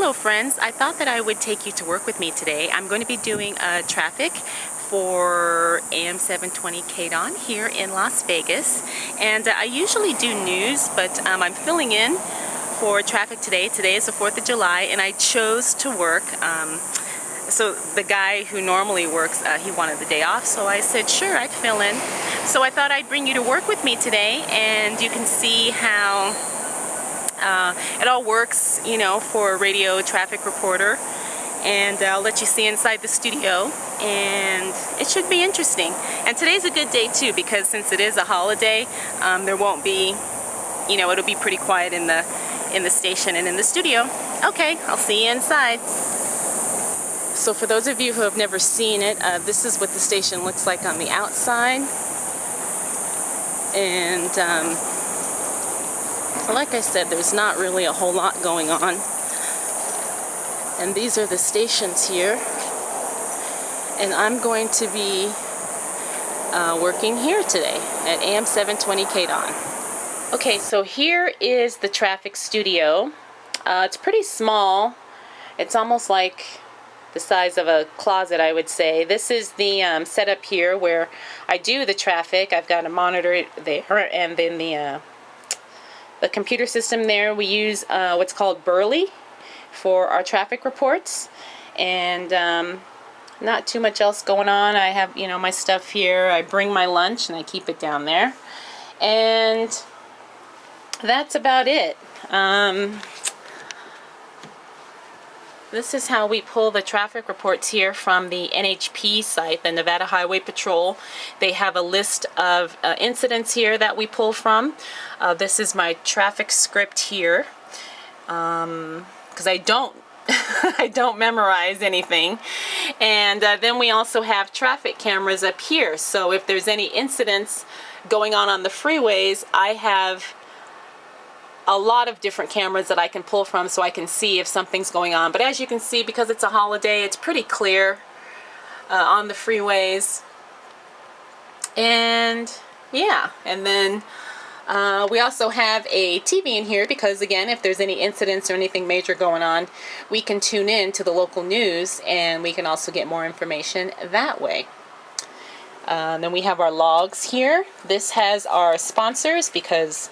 Hello friends, I thought that I would take you to work with me today. I'm going to be doing traffic for AM 720 KDON here in Las Vegas, and I usually do news, but I'm filling in for traffic today. Today is the 4th of July and I chose to work. So the guy who normally works, he wanted the day off, so I said sure, I'd fill in. So I thought I'd bring you to work with me today, and you can see how it all works, you know, for a radio traffic reporter. And I'll let you see inside the studio, and it should be interesting. And today's a good day too, because since it is a holiday, there won't be, you know, it'll be pretty quiet in the station and in the studio. Okay, I'll see you inside. So for those of you who have never seen it, this is what the station looks like on the outside. And like I said, there's not really a whole lot going on. And these are the stations here. And I'm going to be working here today at AM 720 KDON. Okay, so here is the traffic studio. It's pretty small. It's almost like the size of a closet, I would say. This is the setup here where I do the traffic. I've got a monitor there, and then the computer system there. We use what's called Burley for our traffic reports, and not too much else going on. I have, you know, my stuff here. I bring my lunch and I keep it down there, and that's about it. This is how we pull the traffic reports here from the NHP site, the Nevada Highway Patrol. They have a list of incidents here that we pull from. This is my traffic script here, because I don't I don't memorize anything. And then we also have traffic cameras up here. So if there's any incidents going on the freeways, I have a lot of different cameras that I can pull from so I can see if something's going on. But as you can see, because it's a holiday, it's pretty clear on the freeways. And yeah, and then we also have a TV in here because, again, if there's any incidents or anything major going on, we can tune in to the local news, and we can also get more information that way. Then we have our logs here. This has our sponsors, because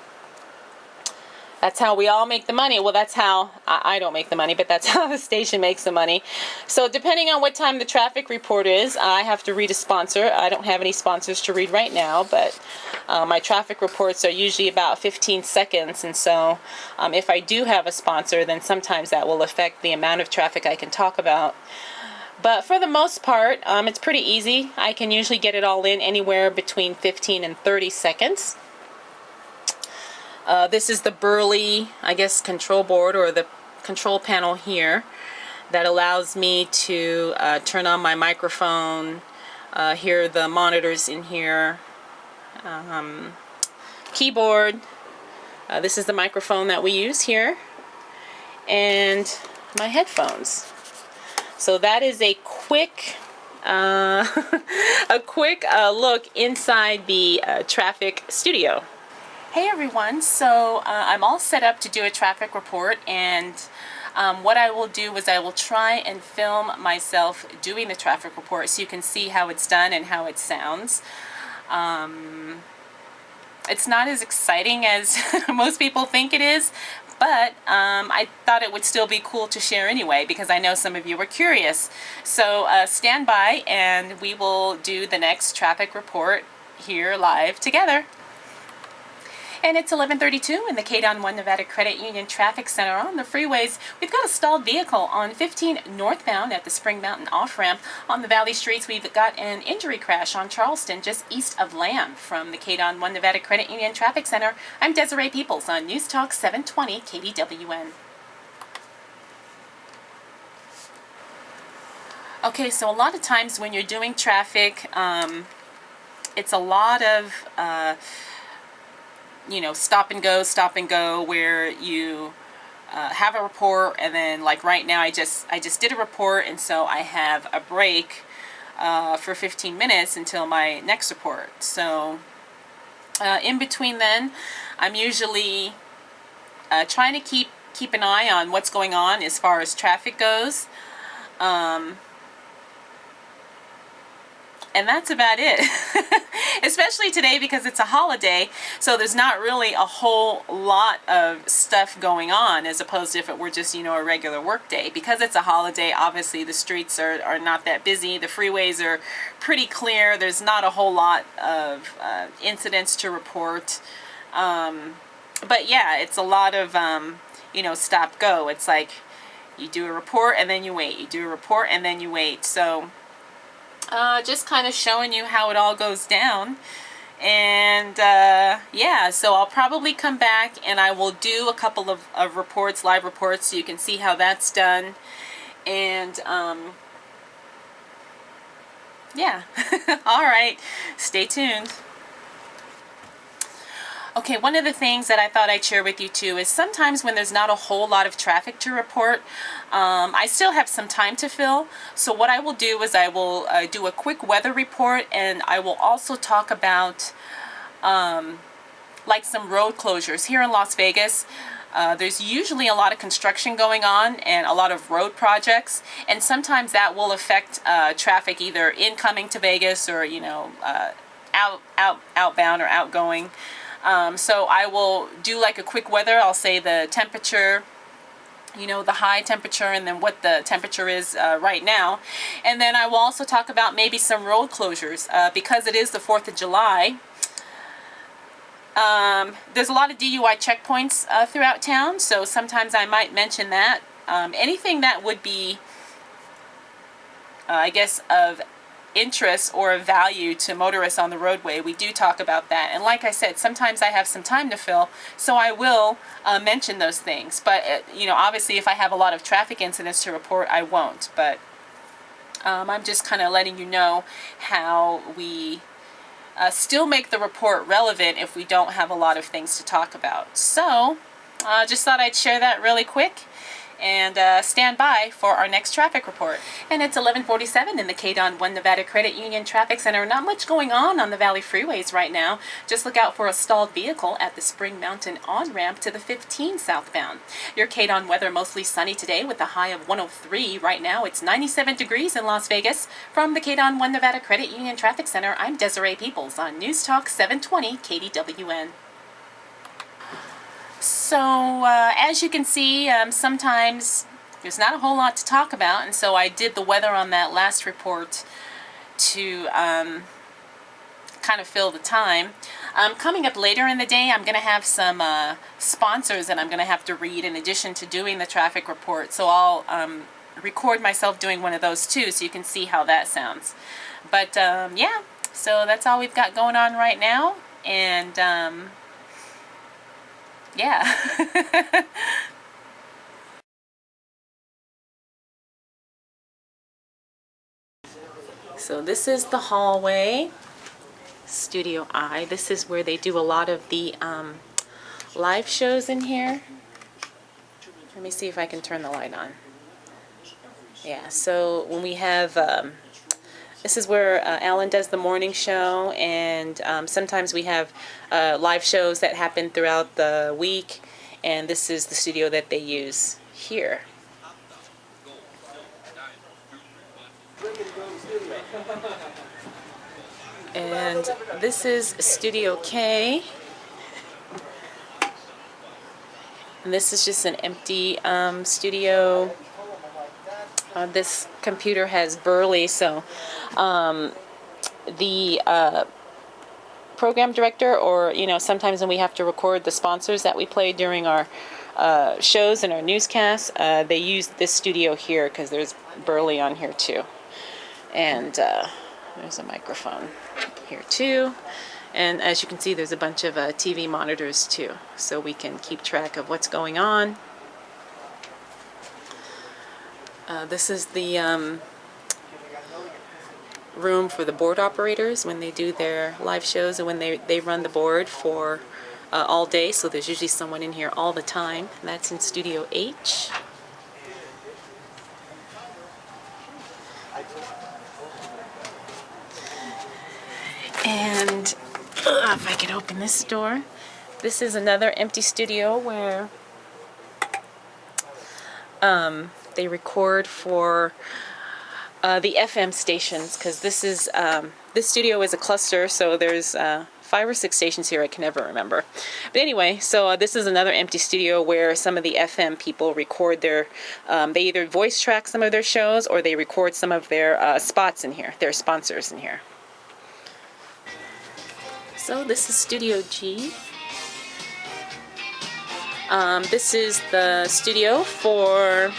that's how we all make the money. Well, that's how I don't make the money, but that's how the station makes the money. So depending on what time the traffic report is, I have to read a sponsor. I don't have any sponsors to read right now, but my traffic reports are usually about 15 seconds. And so if I do have a sponsor, then sometimes that will affect the amount of traffic I can talk about. But for the most part, it's pretty easy. I can usually get it all in anywhere between 15 and 30 seconds. This is the Burley, I guess, control board, or the control panel here, that allows me to turn on my microphone, hear the monitors in here, keyboard. This is the microphone that we use here, and my headphones. So that is a quick look inside the traffic studio. Hey everyone, so I'm all set up to do a traffic report, and what I will do is I will try and film myself doing the traffic report so you can see how it's done and how it sounds. It's not as exciting as most people think it is, but I thought it would still be cool to share anyway, because I know some of you were curious. So stand by and we will do the next traffic report here live together. And it's 11:32 in the KDON 1 Nevada Credit Union Traffic Center on the freeways. We've got a stalled vehicle on 15 northbound at the Spring Mountain off-ramp. On the Valley Streets, we've got an injury crash on Charleston just east of Lamb. From the KDON 1 Nevada Credit Union Traffic Center, I'm Desiree Peoples on News Talk 720 KDWN. Okay, so a lot of times when you're doing traffic, it's a lot of you know, stop and go, where you have a report, and then, like right now, I just did a report, and so I have a break for 15 minutes until my next report. So in between then, I'm usually trying to keep keep an eye on what's going on as far as traffic goes. And that's about it. Especially today because it's a holiday, so there's not really a whole lot of stuff going on as opposed to if it were just, you know, a regular work day. Because it's a holiday, obviously the streets are not that busy. The freeways are pretty clear. There's not a whole lot of incidents to report. But yeah, it's a lot of, you know, stop go. It's like you do a report and then you wait. You do a report and then you wait. So just kind of showing you how it all goes down. And yeah, so I'll probably come back and I will do a couple of reports, live reports, so you can see how that's done. And yeah. All right, stay tuned. Okay, one of the things that I thought I'd share with you too is sometimes when there's not a whole lot of traffic to report, I still have some time to fill. So what I will do is I will do a quick weather report, and I will also talk about like some road closures. Here in Las Vegas, there's usually a lot of construction going on and a lot of road projects, and sometimes that will affect traffic either incoming to Vegas or, you know, outbound or outgoing. So I will do like a quick weather. I'll say the temperature, you know, the high temperature, and then what the temperature is right now. And then I will also talk about maybe some road closures because it is the 4th of July. There's a lot of DUI checkpoints throughout town, so sometimes I might mention that. Anything that would be, I guess, of interest or of value to motorists on the roadway, we do talk about that. And like I said, sometimes I have some time to fill, so I will mention those things. But you know, obviously if I have a lot of traffic incidents to report, I won't. But I'm just kind of letting you know how we still make the report relevant if we don't have a lot of things to talk about. So just thought I'd share that really quick. And stand by for our next traffic report. And it's 11:47 in the KDON One Nevada Credit Union Traffic Center. Not much going on the Valley freeways right now. Just look out for a stalled vehicle at the Spring Mountain on-ramp to the 15 southbound. Your KDON weather mostly sunny today with a high of 103. Right now it's 97 degrees in Las Vegas. From the KDON One Nevada Credit Union Traffic Center, I'm Desiree Peoples on News Talk 720 KDWN. So as you can see, sometimes there's not a whole lot to talk about, and so I did the weather on that last report to kind of fill the time. Coming up later in the day, I'm going to have some sponsors that I'm going to have to read in addition to doing the traffic report, so I'll record myself doing one of those too, so you can see how that sounds. But yeah, so that's all we've got going on right now, and yeah. So this is the hallway, Studio I. This is where they do a lot of the live shows in here. Let me see if I can turn the light on. Yeah, so when we have, this is where Alan does the morning show, and sometimes we have live shows that happen throughout the week, and this is the studio that they use here. And this is Studio K. And this is just an empty studio. This computer has Burley, so the program director, or you know, sometimes when we have to record the sponsors that we play during our shows and our newscasts, they use this studio here because there's Burley on here too. And there's a microphone here too. And as you can see, there's a bunch of TV monitors too, so we can keep track of what's going on. This is the room for the board operators when they do their live shows and when they run the board for all day. So there's usually someone in here all the time. And that's in Studio H. And if I could open this door, this is another empty studio where they record for the FM stations, because this studio is a cluster, so there's 5 or 6 stations here. I can never remember. But anyway, so this is another empty studio where some of the FM people record their, they either voice track some of their shows or they record some of their spots in here, their sponsors in here. So this is Studio G. This is the studio for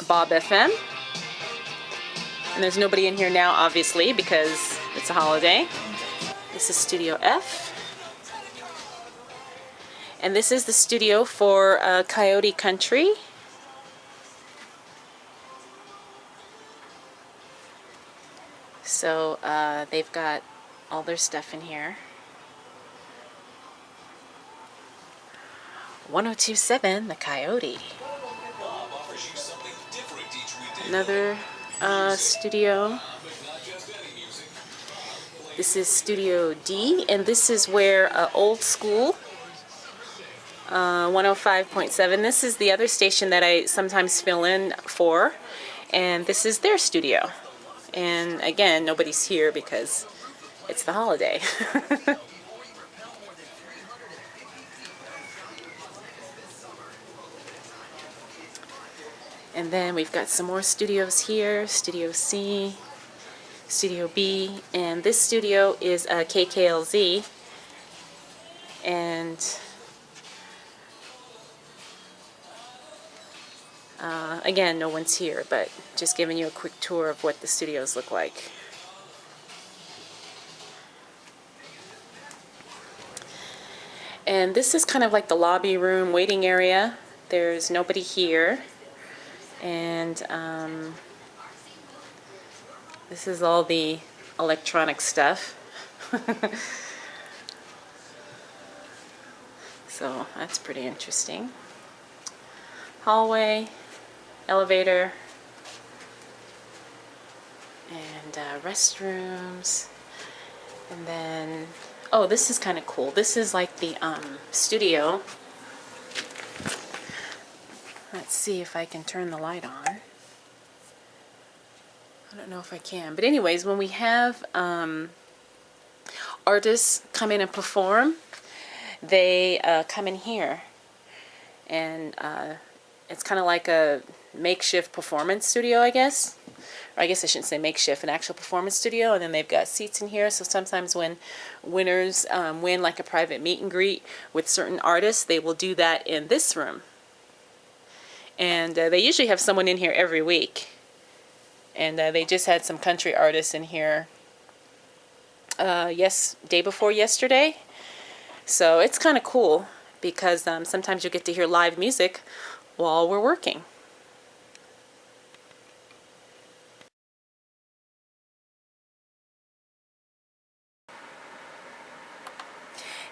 Bob FM. And there's nobody in here now, obviously, because it's a holiday. This is Studio F. And this is the studio for Coyote Country. So they've got all their stuff in here. 1027, the Coyote. Another studio. This is Studio D, and this is where Old School 105.7. This is the other station that I sometimes fill in for, and this is their studio. And again, nobody's here because it's the holiday. And then we've got some more studios here, Studio C, Studio B, and this studio is KKLZ. And again, no one's here, but just giving you a quick tour of what the studios look like. And this is kind of like the lobby room waiting area. There's nobody here. And this is all the electronic stuff. So that's pretty interesting. Hallway, elevator, and restrooms. And then, oh, this is kind of cool. This is like the studio. Let's see if I can turn the light on. I don't know if I can. But anyways, when we have artists come in and perform, they come in here. And it's kind of like a makeshift performance studio, I guess. Or I guess I shouldn't say makeshift, an actual performance studio. And then they've got seats in here. So sometimes when winners win like a private meet and greet with certain artists, they will do that in this room. And they usually have someone in here every week. And they just had some country artists in here day before yesterday. So it's kind of cool because sometimes you get to hear live music while we're working.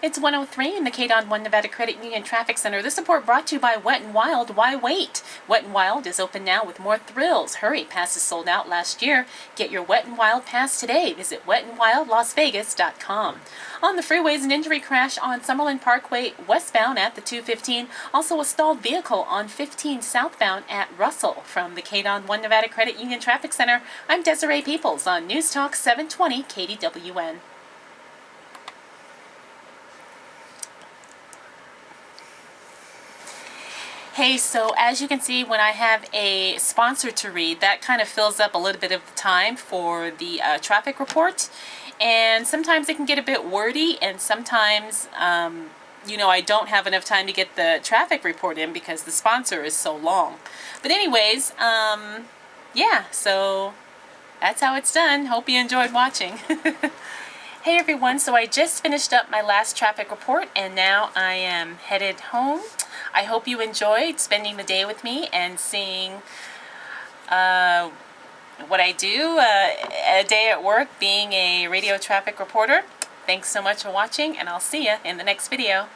It's 1:03 in the KDON 1 Nevada Credit Union Traffic Center. This report brought to you by Wet n Wild. Why wait? Wet n Wild is open now with more thrills. Hurry, passes sold out last year. Get your Wet n Wild pass today. Visit wetnwildlasvegas.com. On the freeways, an injury crash on Summerlin Parkway westbound at the 215. Also a stalled vehicle on 15 southbound at Russell. From the KDON 1 Nevada Credit Union Traffic Center, I'm Desiree Peoples on News Talk 720 KDWN. Hey, so as you can see, when I have a sponsor to read, that kind of fills up a little bit of time for the traffic report. And sometimes it can get a bit wordy, and sometimes, you know, I don't have enough time to get the traffic report in because the sponsor is so long. But anyways, yeah, so that's how it's done. Hope you enjoyed watching. Hey everyone, so I just finished up my last traffic report and now I am headed home. I hope you enjoyed spending the day with me and seeing what I do a day at work being a radio traffic reporter. Thanks so much for watching, and I'll see you in the next video.